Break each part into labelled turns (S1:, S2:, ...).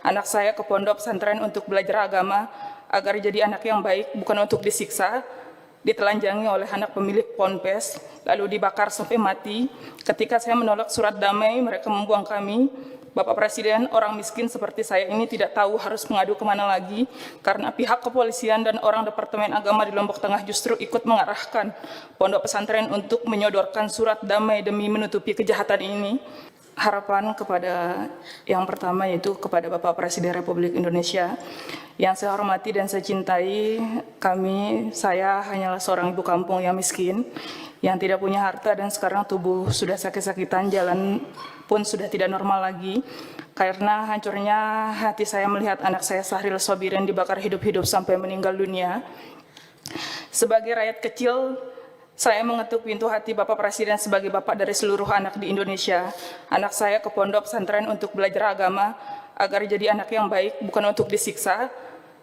S1: anak saya ke pondok pesantren untuk belajar agama agar jadi anak yang baik, bukan untuk disiksa, ditelanjangi oleh anak pemilik ponpes, lalu dibakar sampai mati. Ketika saya menolak surat damai, mereka membuang kami. Bapak Presiden, orang miskin seperti saya ini tidak tahu harus mengadu kemana lagi, karena pihak kepolisian dan orang Departemen Agama di Lombok Tengah justru ikut mengarahkan pondok pesantren untuk menyodorkan surat damai demi menutupi kejahatan ini. Harapan kepada yang pertama yaitu kepada Bapak Presiden Republik Indonesia yang saya hormati dan saya cintai. Saya hanyalah seorang ibu kampung yang miskin, yang tidak punya harta, dan sekarang tubuh sudah sakit-sakitan, jalan pun sudah tidak normal lagi karena hancurnya hati saya melihat anak saya Sahril Sobirin dibakar hidup-hidup sampai meninggal dunia. Sebagai rakyat kecil, saya mengetuk pintu hati Bapak Presiden sebagai bapak dari seluruh anak di Indonesia. Anak saya ke pondok pesantren untuk belajar agama agar jadi anak yang baik, bukan untuk disiksa,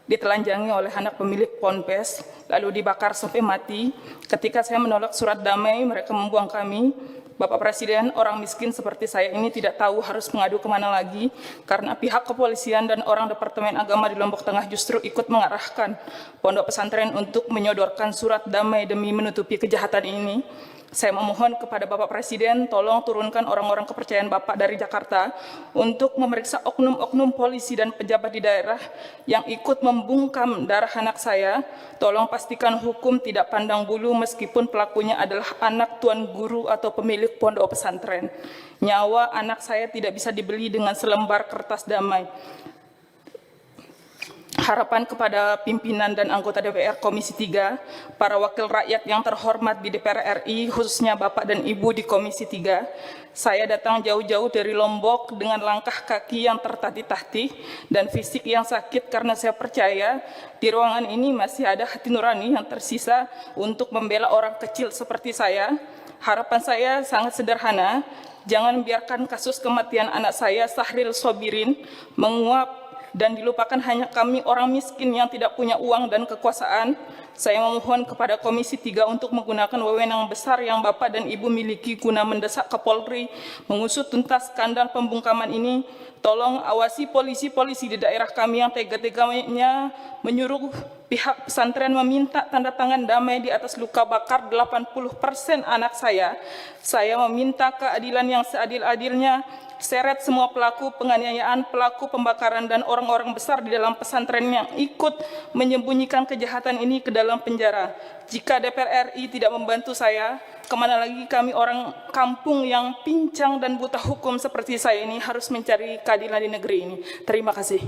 S1: ditelanjangi oleh anak pemilik ponpes, lalu dibakar sampai mati. Ketika saya menolak surat damai, mereka membuang kami. Bapak Presiden, orang miskin seperti saya ini tidak tahu harus mengadu kemana lagi, karena pihak kepolisian dan orang Departemen Agama di Lombok Tengah justru ikut mengarahkan pondok pesantren untuk menyodorkan surat damai demi menutupi kejahatan ini. Saya memohon kepada Bapak Presiden, tolong turunkan orang-orang kepercayaan Bapak dari Jakarta untuk memeriksa oknum-oknum polisi dan pejabat di daerah yang ikut membungkam darah anak saya. Tolong pastikan hukum tidak pandang bulu meskipun pelakunya adalah anak tuan guru atau pemilik pondok pesantren. Nyawa anak saya tidak bisa dibeli dengan selembar kertas damai. Harapan kepada pimpinan dan anggota DPR Komisi 3, para wakil rakyat yang terhormat di DPR RI, khususnya Bapak dan Ibu di Komisi 3, saya datang jauh-jauh dari Lombok dengan langkah kaki yang tertatih-tatih dan fisik yang sakit karena saya percaya di ruangan ini masih ada hati nurani yang tersisa untuk membela orang kecil seperti saya. Harapan saya sangat sederhana, jangan biarkan kasus kematian anak saya Sahril Sobirin menguap dan dilupakan hanya kami orang miskin yang tidak punya uang dan kekuasaan. Saya memohon kepada Komisi 3 untuk menggunakan wewenang besar yang Bapak dan Ibu miliki guna mendesak Kapolri mengusut tuntas skandal pembungkaman ini. Tolong awasi polisi-polisi di daerah kami yang tega-teganya menyuruh pihak pesantren meminta tanda tangan damai di atas luka bakar 80% anak saya. Saya meminta keadilan yang seadil-adilnya. Seret semua pelaku penganiayaan, pelaku pembakaran, dan orang-orang besar di dalam pesantren yang ikut menyembunyikan kejahatan ini ke dalam penjara. Jika DPR RI tidak membantu saya, kemana lagi kami orang kampung yang pincang dan buta hukum seperti saya ini harus mencari keadilan di negeri ini. Terima kasih.